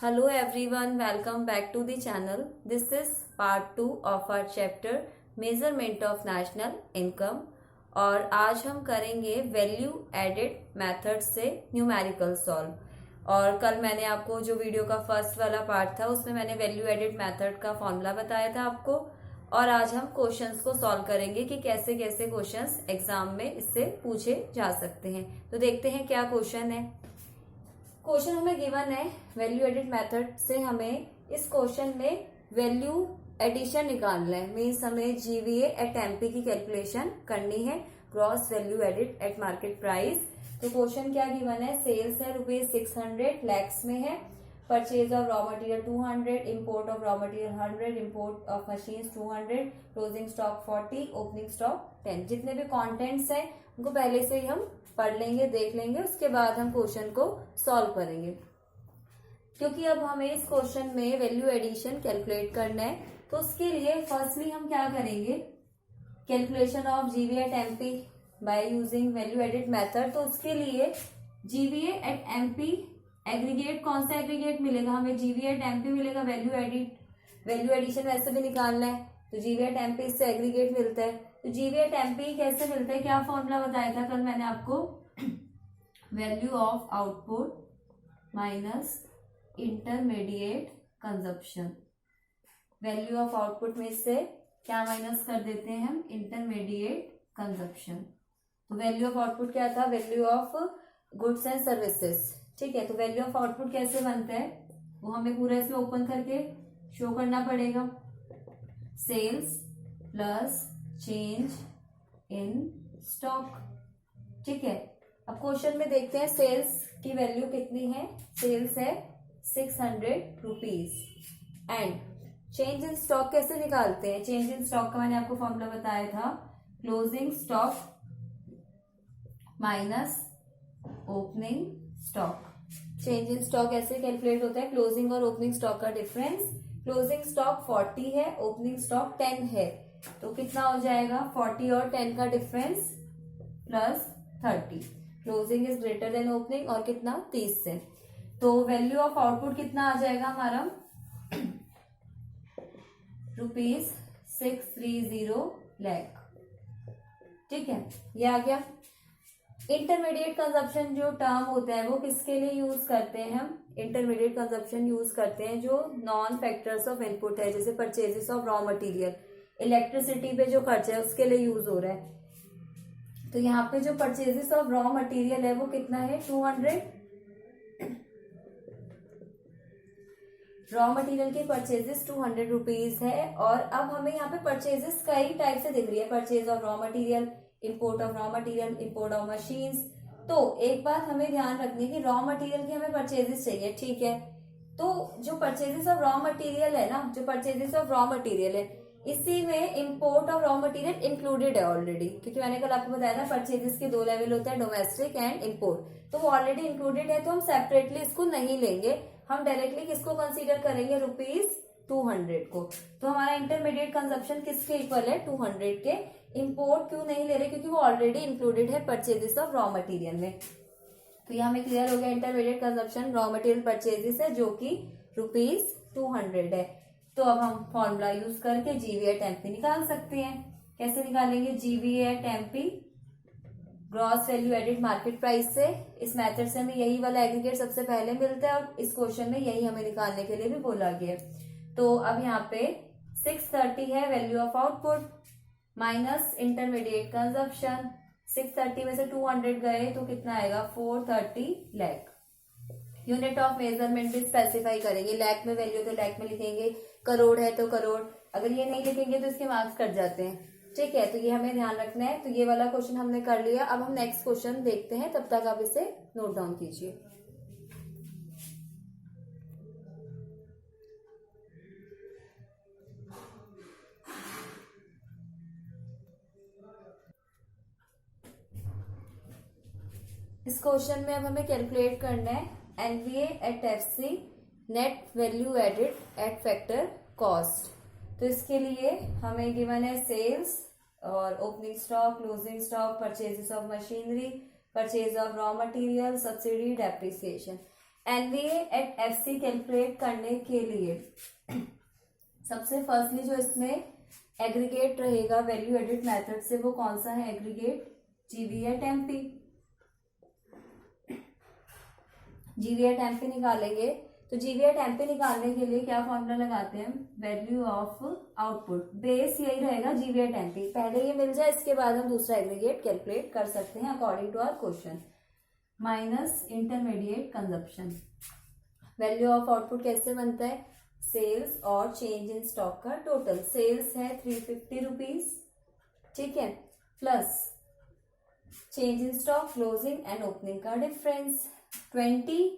Hello everyone, welcome back to the channel. This is part 2 of our chapter Measurement of National Income और आज हम करेंगे value added method से numerical solve. और कल मैंने आपको जो वीडियो का फर्स्ट वाला पार्ट था उसमें मैंने वैल्यू एडेड मेथड का फॉर्मूला बताया था आपको। और आज हम क्वेश्चंस को सॉल्व करेंगे कि कैसे कैसे क्वेश्चंस एग्जाम में इससे पूछे जा सकते हैं। तो देखते हैं क्या क्वेश्चन है। क्वेश्चन हमें गिवन है वैल्यू एडिड मेथड से हमें इस क्वेश्चन में वैल्यू एडिशन निकालना है। मीन्स हमें जीवीए एट एमपी की कैलकुलेशन करनी है, gross value added eight market price. तो क्वेश्चन क्या गिवन है, सेल्स है ₹600 लैक्स में है, purchase of raw material 200, import of raw material 100, import of machines 200, closing stock 40, opening stock 10। जितने भी कॉन्टेंट्स हैं उनको पहले से ही हम पढ़ लेंगे, देख लेंगे, उसके बाद हम क्वेश्चन को सॉल्व करेंगे। क्योंकि अब हमें इस क्वेश्चन में वैल्यू एडिशन कैलकुलेट करना है, तो उसके लिए फर्स्टली हम क्या करेंगे, calculation of GVA eight MP by using value added method. तो उसके लिए जीवीए एट एमपी एग्रीगेट, कौन सा एग्रीगेट मिलेगा हमें, जीवीए एट एमपी मिलेगा। वैल्यू एडिशन वैसे भी निकालना है तो जीवीए एट एमपी इससे एग्रीगेट मिलता है। तो जीवीए एट एमपी कैसे मिलता है, क्या फॉर्मूला बताया था कल मैंने आपको, value of output minus intermediate consumption. Value of output में से क्या माइनस कर देते हैं हम, इंटरमीडिएट कंजप्शन। तो वैल्यू ऑफ आउटपुट क्या था, value of goods and services. ठीक है, तो वैल्यू ऑफ आउटपुट कैसे बनता है वो हमें पूरा इसमें ओपन करके शो करना पड़ेगा। Sales plus change in stock. ठीक है, अब क्वेश्चन में देखते हैं सेल्स की वैल्यू कितनी है। सेल्स है ₹600 एंड चेंज इन स्टॉक कैसे निकालते हैं। चेंज इन स्टॉक का मैंने आपको फॉर्मूला बताया था, closing stock minus opening stock. Change in stock ऐसे कैलकुलेट होता है, क्लोजिंग और ओपनिंग स्टॉक का डिफरेंस। क्लोजिंग स्टॉक 40 है, ओपनिंग स्टॉक 10 है, तो कितना हो जाएगा, 40 और 10 का difference plus 30। Closing is greater than opening और कितना, 30 से। तो वैल्यू ऑफ आउटपुट कितना आ जाएगा हमारा, ₹630 लाख। ठीक है, ये आ गया। इंटरमीडिएट कंजप्शन जो टर्म होता है वो किसके लिए यूज करते हैं हम, इंटरमीडिएट कंजप्शन यूज करते हैं जो नॉन फैक्टर्स ऑफ इनपुट है, जैसे purchases of raw material, electricity पे जो खर्चा है उसके लिए यूज हो रहा है। तो यहाँ पे जो परचेजेस ऑफ रॉ मटेरियल है वो कितना है, 200। रॉ मटेरियल के परचेजेस ₹200 है। और अब हमें यहाँ पे परचेजेस कई टाइप से दिख रही है, purchase of raw material, import of raw material, import of machines. तो एक बात हमें ध्यान रखनी है कि रॉ मटेरियल की हमें परचेजेस चाहिए। ठीक है, तो जो परचेजेस ऑफ रॉ मटेरियल है ना, जो परचेजेस ऑफ रॉ मटेरियल है इसी में import of raw material included है ऑलरेडी। क्योंकि मैंने कल आपको बताया था परचेजेस के 2 लेवल होता है, डोमेस्टिक एंड इम्पोर्ट। तो वो ऑलरेडी इंक्लूडेड है, तो हम सेपरेटली इसको नहीं लेंगे, हम डायरेक्टली किसको कंसीडर करेंगे, ₹200 को। तो हमारा इंटरमीडिएट कंजप्शन किसके इक्वल है, 200 के। इम्पोर्ट क्यों नहीं ले रहे, क्योंकि वो ऑलरेडी इंक्लूडेड है परचेजेस ऑफ रॉ मटेरियल में। तो ये हमें क्लियर हो गया, intermediate consumption raw material purchases है जो कि ₹200 है। तो अब हम फॉर्मूला यूज करके जीवीए एट एमपी निकाल सकते हैं। कैसे निकालेंगे, GVA eight MP gross value added market price से। इस मेथड से हमें यही वाला एग्रीगेट सबसे पहले मिलता है और इस क्वेश्चन में यही हमें निकालने के लिए भी बोला गया है। तो अब यहाँ पे 630 है value of output minus intermediate consumption. 630 में से 200 गए तो कितना आएगा, 430 लाख। यूनिट ऑफ मेजरमेंट भी स्पेसिफाई करेंगे, लाख में वैल्यू तो लाख में लिखेंगे, करोड़ है तो करोड़। अगर ये नहीं लिखेंगे तो इसके मार्क्स कट जाते हैं। ठीक है, तो ये हमें ध्यान रखना है। तो ये वाला क्वेश्चन हमने कर लिया। अब हम नेक्स्ट क्वेश्चन देखते हैं, तब तक आप इसे नोट डाउन कीजिए। इस क्वेश्चन में अब हमें कैलकुलेट करना है NVA at FC net value added at factor cost. तो इसके लिए हमें गिवन है सेल्स और opening stock, closing stock, purchases of machinery, purchase of raw material, subsidy, depreciation. NVA at FC calculate करने के लिए सबसे फर्स्टली जो इसमें एग्रीगेट रहेगा वैल्यू एडिट मेथड से, वो कौन सा है? एग्रीगेट जीवी एट एमपी। जीवी एट एमपी निकालेंगे, तो जीवी एट एमपी निकालने के लिए क्या फॉर्मूला लगाते हैं? Value of output. बेस यही रहेगा जीवी एट एमपी। पहले ये मिल जाए, इसके बाद हम दूसरा एग्रीगेट कैलकुलेट कर सकते हैं according to our question. Minus intermediate consumption. Value of output कैसे बनता है? सेल्स और चेंज इन स्टॉक का टोटल। सेल्स है 350 रुपीज, ठीक है, plus change in stock closing and opening का difference 20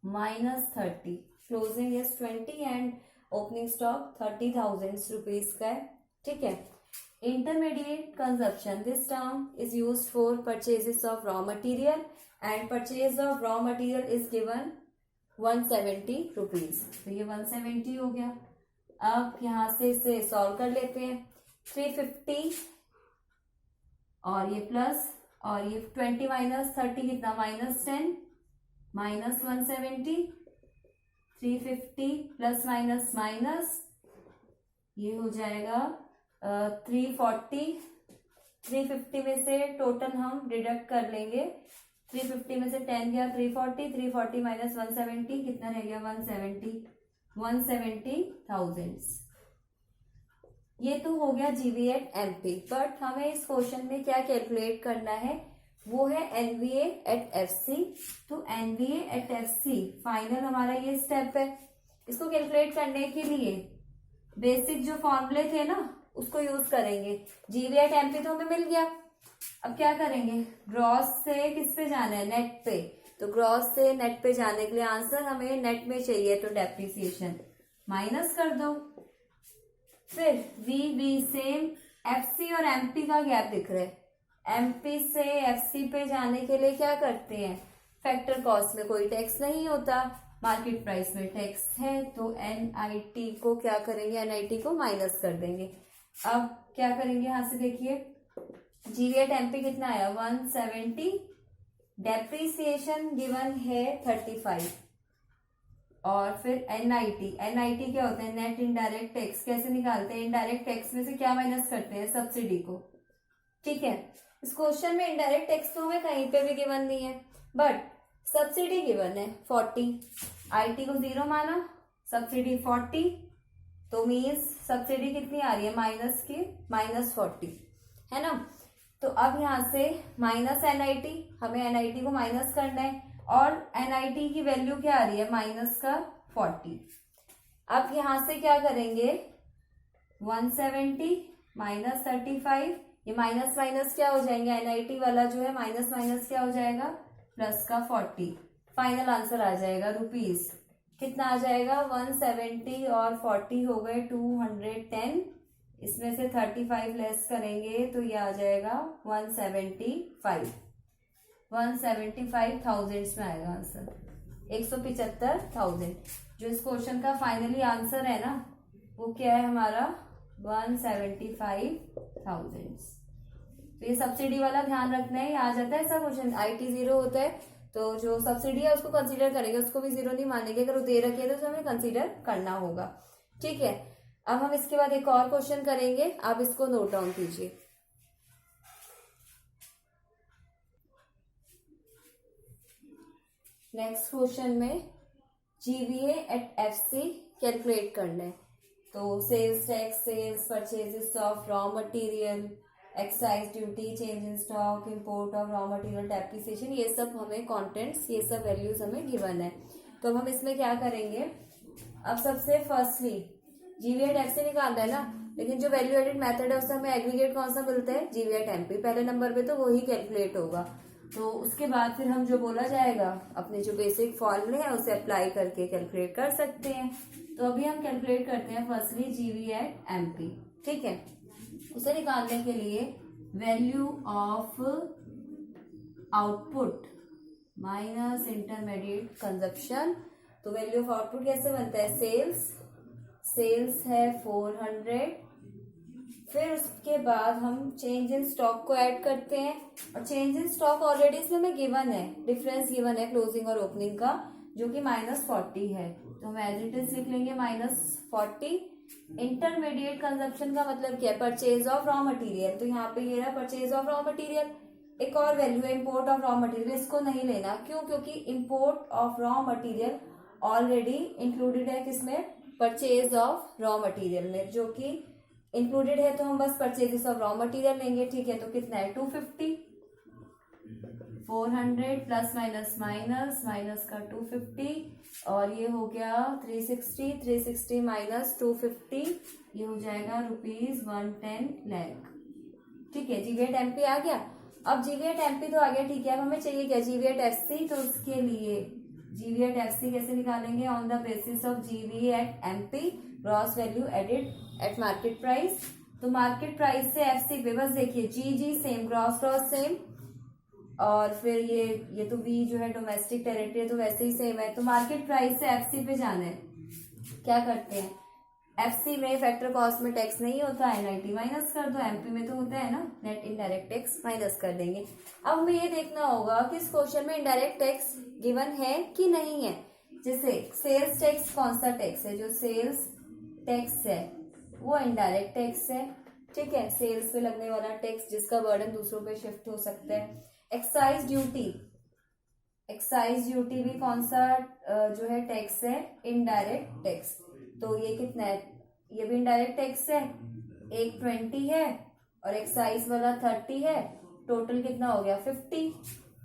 minus 30। Closing is 20 and opening stock 30,000 rupees का है, ठीक है। Intermediate consumption, this term is used for purchases of raw material and purchase of raw material is given 170 rupees. तो ये 170 हो गया। अब यहां से इसे सॉल्व कर लेते हैं। 350 और ये प्लस और ये 20 माइनस 30 कितना? -10 माइनस 170। 350 प्लस माइनस माइनस ये हो जाएगा 340। 350 में से टोटल हम डिडक्ट कर लेंगे। 350 में से 10 गया 340, 340 माइनस 170 कितना रह गया? 170,000। ये तो हो गया जीवी एट एमपी। बट हमें इस क्वेश्चन में क्या कैलकुलेट करना है? वो है एनवीए एट एफसी। तो एनवीए एट एफसी फाइनल हमारा ये स्टेप है। इसको कैलकुलेट करने के लिए बेसिक जो फॉर्मूले थे ना उसको यूज करेंगे। जीवी एट एमपी तो हमें मिल गया। अब क्या करेंगे? ग्रॉस से किस पे जाना है? नेट पे। तो ग्रॉस से नेट पे जाने के लिए आंसर हमें नेट में चाहिए, तो डेप्रिसिएशन माइनस कर दो। फिर वी सेम एफसी और एमपी का गैप दिख रहा है। एमपी से एफसी पे जाने के लिए क्या करते हैं? फैक्टर कॉस्ट में कोई टैक्स नहीं होता, मार्केट प्राइस में टैक्स है, तो एनआईटी को क्या करेंगे? एनआईटी को माइनस कर देंगे। अब क्या करेंगे? यहां से देखिए जीवी एट एमपी कितना आया? 170। डेप्रिसिएशन गिवन है 35 और फिर एनआईटी। एनआईटी क्या होता है? Net indirect tax. कैसे निकालते हैं? इनडायरेक्ट टैक्स में से क्या माइनस करते हैं? सब्सिडी को, ठीक है। इस क्वेश्चन में इनडायरेक्ट टैक्स तो हमें कहीं पे भी गिवन नहीं है, बट सब्सिडी गिवन है 40। आईटी को 0 माना, सब्सिडी 40, तो मीन्स सब्सिडी कितनी आ रही है? माइनस की -40, है ना। तो अब यहां से माइनस एनआईटी, हमें एनआईटी को माइनस करना है और एनआईटी की वैल्यू क्या आ रही है? -40। अब यहां से क्या करेंगे? 170 माइनस 35, ये माइनस माइनस क्या हो जाएंगे? एनआईटी वाला जो है माइनस माइनस क्या हो जाएगा? प्लस का 40। फाइनल आंसर आ जाएगा रुपीज। कितना आ जाएगा? 170 और 40 हो गए 210। इसमें से 35 लेस करेंगे तो ये आ जाएगा 175। 175,000 में आएगा आंसर, 175,000। जो इस क्वेश्चन का फाइनली आंसर है ना वो क्या है हमारा? 175,000। तो ये सब्सिडी वाला ध्यान रखना है, आ जाता है ऐसा क्वेश्चन। आईटी 0 होता है तो जो सब्सिडी है उसको कंसीडर करेंगे, उसको भी 0 नहीं मानेंगे। अगर वो दे रखे है तो हमें कंसीडर करना होगा, ठीक है। अब हम इसके बाद एक और क्वेश्चन करेंगे, आप इसको नोट डाउन कीजिए। नेक्स्ट क्वेश्चन में जीवीए एट एफसी कैलकुलेट करना है। तो sales tax, sales purchases of raw material, excise duty, change in stock, import of raw material, depreciation, ये सब हमें कंटेंट्स, ये सब वैल्यूज हमें गिवन है। तो अब हम इसमें क्या करेंगे? अब सबसे फर्स्टली जीवी एट एफसी निकालना है ना, लेकिन जो वैल्यू एडिट मेथड है उससे हमें एग्रीगेट कौन सा मिलता है? जीवी एट एमपी। पहले नंबर पे तो वही कैलकुलेट होगा। तो उसके बाद फिर हम जो बोला जाएगा अपने जो बेसिक फॉर्मूले हैं उसे अप्लाई करके कैलकुलेट कर सकते हैं। तो अभी हम कैलकुलेट करते हैं फर्स्टली जीवी एट एमपी, ठीक है। उसे निकालने के लिए value of output minus intermediate consumption. तो वैल्यू ऑफ आउटपुट कैसे बनता है? सेल्स है 400, फिर उसके बाद हम चेंज इन स्टॉक को ऐड करते हैं और चेंज इन स्टॉक ऑलरेडी इसमें हमें गिवन है, डिफरेंस गिवन है क्लोजिंग और ओपनिंग का, जो कि -40 है, तो हम एज इट इज लिख लेंगे -40। इंटरमीडिएट कंजप्शन का मतलब क्या है, परचेज ऑफ रॉ मटेरियल, तो यहाँ पे ये रहा परचेज ऑफ रॉ मटेरियल। एक और वैल्यू है इम्पोर्ट ऑफ रॉ मटेरियल, इसको नहीं लेना, क्यों, क्योंकि import of raw material already included है किसमें, परचेज ऑफ रॉ मटेरियल में, जो कि इंक्लूडेड है, तो हम बस परचेजेस ऑफ रॉ मटेरियल लेंगे। ठीक है, तो कितना है 250, 400 प्लस माइनस माइनस माइनस का 250, और ये हो गया 360, 360 माइनस 250, ये हो जाएगा ₹110 लाख। ठीक है, जीवीएट एमपी आ गया। अब जीवीएट एमपी तो आ गया, ठीक है, अब हमें चाहिए क्या, जीवीएट एफसी। तो उसके लिए जीवीएट एफसी कैसे निकालेंगे, on the basis of GVA at MP gross value added at market price. तो मार्केट प्राइस से एफसी पे बस देखिए जी सेम, ग्रॉस सेम, और फिर ये तो वी जो है डोमेस्टिक टेरिटरी तो वैसे ही सेम है, तो मार्केट प्राइस से एफसी पे जाना है। क्या करते हैं, एफसी में फैक्टर कॉस्ट में टैक्स नहीं होता, एनआईटी माइनस कर दो, एमपी में तो होता है ना, नेट इनडायरेक्ट टैक्स माइनस कर देंगे। अब हमें ये देखना होगा कि इस क्वेश्चन में इनडायरेक्ट टैक्स गिवन है कि नहीं है। जैसे सेल्स टैक्स कौन सा टैक्स है, जो सेल्स टैक्स है वो इनडायरेक्ट टैक्स है। ठीक है, सेल्स पे लगने वाला टैक्स जिसका बर्डन दूसरों पे शिफ्ट हो सकता है। एक्साइज ड्यूटी, एक्साइज ड्यूटी भी कौन सा जो है टैक्स है, इनडायरेक्ट टैक्स। तो ये कितना है, ये भी इनडायरेक्ट टैक्स है, एक 20 है और एक्साइज वाला 30 है, टोटल कितना हो गया 50।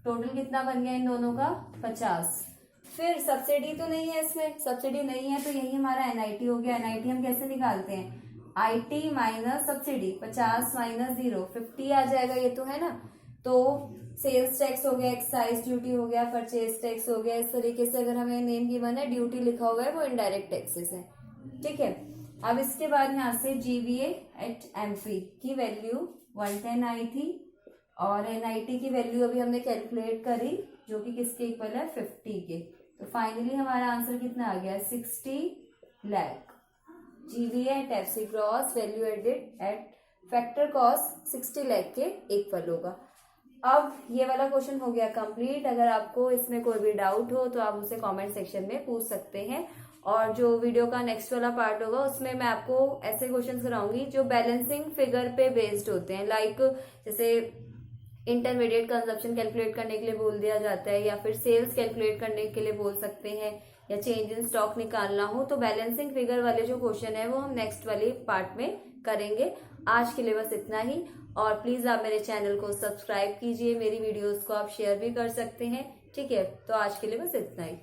टोटल कितना बन गया इन दोनों का 50। फिर सब्सिडी तो नहीं है इसमें, सब्सिडी नहीं है, तो यही हमारा एनआईटी हो गया। एनआईटी हम कैसे निकालते हैं, आईटी माइनस सब्सिडी, 50 माइनस 0 50 आ जाएगा, ये तो है ना। तो सेल्स टैक्स हो गया, एक्साइज ड्यूटी हो गया, परचेज टैक्स हो गया। इस तरीके से अगर हमें नेम गिवन है, ड्यूटी लिखा हुआ है, वो इनडायरेक्ट टैक्सेस है। ठीक है, अब इसके बाद यहाँ से जीवीए एट एमपी की वैल्यू 110 आई थी, और एनआईटी की वैल्यू अभी हमने कैलकुलेट करी, जो कि किसके इक्वल है 50 के। तो फाइनली हमारा आंसर कितना आ गया 60 lakh. GVA at FC gross value added at factor cost 60 lakh के इक्वल होगा। अब ये वाला क्वेश्चन हो गया कंप्लीट। अगर आपको इसमें कोई भी डाउट हो तो आप उसे कमेंट सेक्शन में पूछ सकते हैं, और जो वीडियो का नेक्स्ट वाला पार्ट होगा उसमें मैं आपको ऐसे क्वेश्चंस कराऊंगी जो बैलेंसिंग फिगर पे बेस्ड होते हैं। लाइक जैसे इंटरमीडिएट कंजप्शन कैलकुलेट करने के लिए बोल दिया जाता है, या फिर सेल्स कैलकुलेट करने के लिए बोल सकते हैं, या चेंज इन स्टॉक निकालना हो, तो बैलेंसिंग फिगर वाले जो क्वेश्चन है वो हम नेक्स्ट वाले पार्ट में करेंगे। आज के लिए बस इतना ही, और प्लीज आप मेरे चैनल को सब्सक्राइब कीजिए, मेरी वीडियोस को आप शेयर भी कर सकते हैं। ठीक है, तो आज के लिए बस इतना ही।